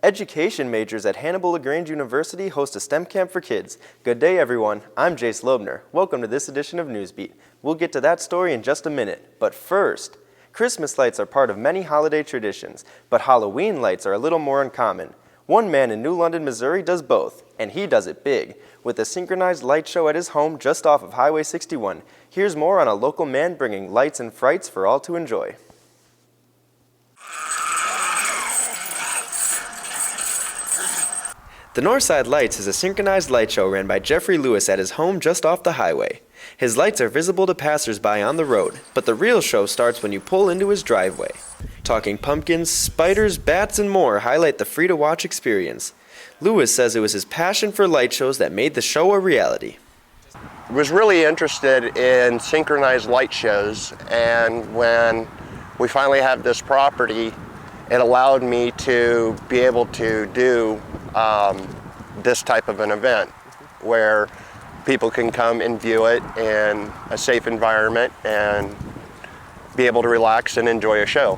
Education majors at Hannibal LaGrange University host a STEM camp for kids. Good day, everyone. I'm Jace Loebner. Welcome to this edition of Newsbeat. We'll get to that story in just a minute. But first, Christmas lights are part of many holiday traditions, but Halloween lights are a little more uncommon. One man in New London, Missouri does both, and he does it big, with a synchronized light show at his home just off of Highway 61. Here's more on a local man bringing lights and frights for all to enjoy. The Northside Lights is a synchronized light show ran by Jeffrey Lewis at his home just off the highway. His lights are visible to passersby on the road, but the real show starts when you pull into his driveway. Talking pumpkins, spiders, bats, and more highlight the free-to-watch experience. Lewis says it was his passion for light shows that made the show a reality. I was really interested in synchronized light shows, and when we finally have this property, it allowed me to be able to do this type of an event where people can come and view it in a safe environment and be able to relax and enjoy a show.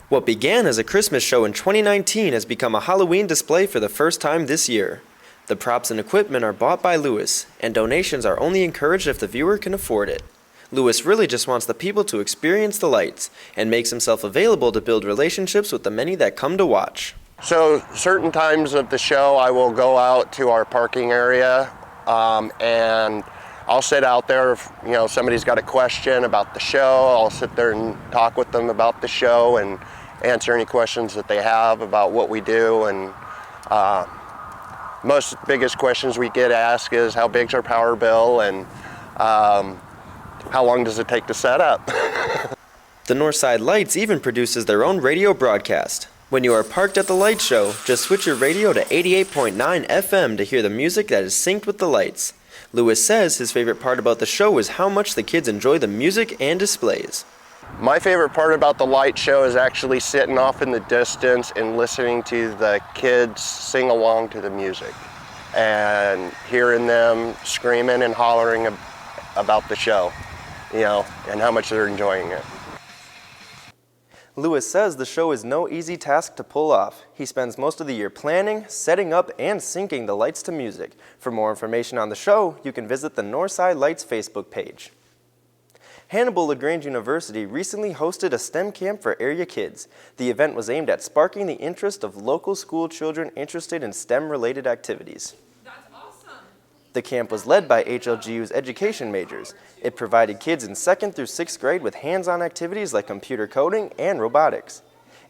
What began as a Christmas show in 2019 has become a Halloween display for the first time this year. The props and equipment are bought by Lewis, and donations are only encouraged if the viewer can afford it. Lewis really just wants the people to experience the lights and makes himself available to build relationships with the many that come to watch. So certain times of the show I will go out to our parking area and I'll sit out there if somebody's got a question about the show. I'll sit there and talk with them about the show and answer any questions that they have about what we do. And most biggest questions we get asked is how big's our power bill and how long does it take to set up? The Northside Lights even produces their own radio broadcast. When you are parked at the light show, just switch your radio to 88.9 FM to hear the music that is synced with the lights. Lewis says his favorite part about the show is how much the kids enjoy the music and displays. My favorite part about the light show is actually sitting off in the distance and listening to the kids sing along to the music and hearing them screaming and hollering about the show, and how much they're enjoying it. Lewis says the show is no easy task to pull off. He spends most of the year planning, setting up, and syncing the lights to music. For more information on the show, you can visit the Northside Lights Facebook page. Hannibal LaGrange University recently hosted a STEM camp for area kids. The event was aimed at sparking the interest of local school children interested in STEM-related activities. The camp was led by HLGU's education majors. It provided kids in 2nd through 6th grade with hands-on activities like computer coding and robotics.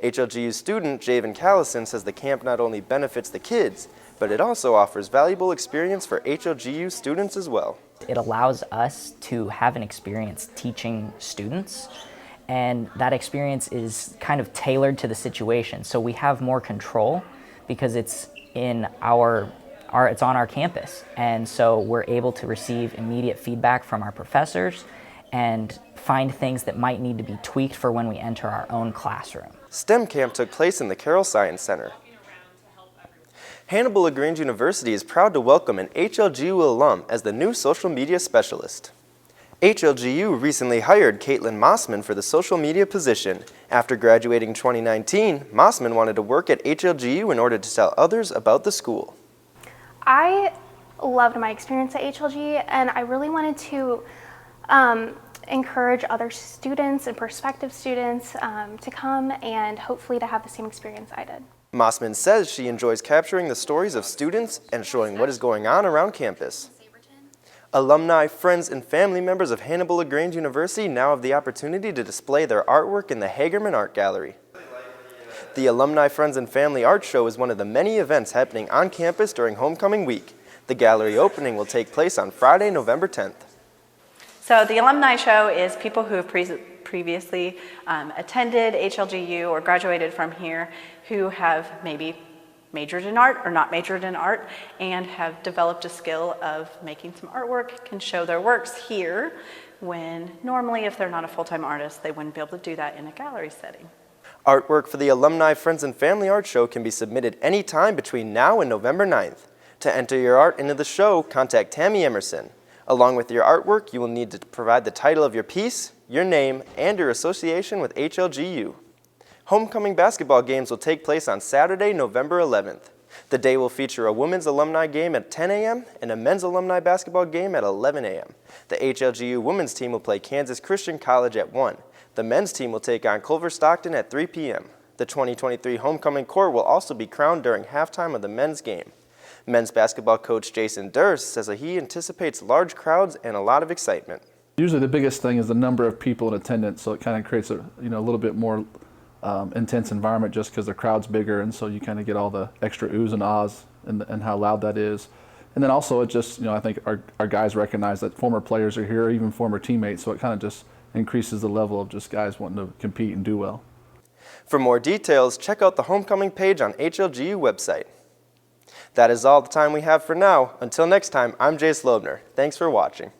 HLGU student Javen Callison says the camp not only benefits the kids, but it also offers valuable experience for HLGU students as well. It allows us to have an experience teaching students, and that experience is kind of tailored to the situation. So we have more control because it's in it's on our campus, and so we're able to receive immediate feedback from our professors and find things that might need to be tweaked for when we enter our own classroom. STEM camp took place in the Carroll Science Center. Hannibal LaGrange University is proud to welcome an HLGU alum as the new social media specialist. HLGU recently hired Caitlin Mossman for the social media position. After graduating in 2019, Mossman wanted to work at HLGU in order to tell others about the school. I loved my experience at HLG, and I really wanted to encourage other students and prospective students to come and hopefully to have the same experience I did. Mossman says she enjoys capturing the stories of students and showing what is going on around campus. Alumni, friends, and family members of Hannibal LaGrange University now have the opportunity to display their artwork in the Hagerman Art Gallery. The Alumni Friends and Family Art Show is one of the many events happening on campus during homecoming week. The gallery opening will take place on Friday, November 10th. So the Alumni Show is people who have previously attended HLGU or graduated from here who have maybe majored in art or not majored in art and have developed a skill of making some artwork, can show their works here when normally if they're not a full-time artist, they wouldn't be able to do that in a gallery setting. Artwork for the Alumni Friends and Family Art Show can be submitted anytime between now and November 9th. To enter your art into the show, contact Tammy Emerson. Along with your artwork, you will need to provide the title of your piece, your name, and your association with HLGU. Homecoming basketball games will take place on Saturday, November 11th. The day will feature a women's alumni game at 10 a.m. and a men's alumni basketball game at 11 a.m. The HLGU women's team will play Kansas Christian College at 1. The men's team will take on Culver Stockton at 3 p.m. The 2023 homecoming court will also be crowned during halftime of the men's game. Men's basketball coach Jason Durst says that he anticipates large crowds and a lot of excitement. Usually the biggest thing is the number of people in attendance, so it kind of creates a little bit more intense environment just because the crowd's bigger, and so you kind of get all the extra oohs and ahs and how loud that is. And then also it just, I think our guys recognize that former players are here, even former teammates, so it kind of just increases the level of just guys wanting to compete and do well. For more details, check out the homecoming page on HLGU website. That is all the time we have for now. Until next time, I'm Jace Loebner. Thanks for watching.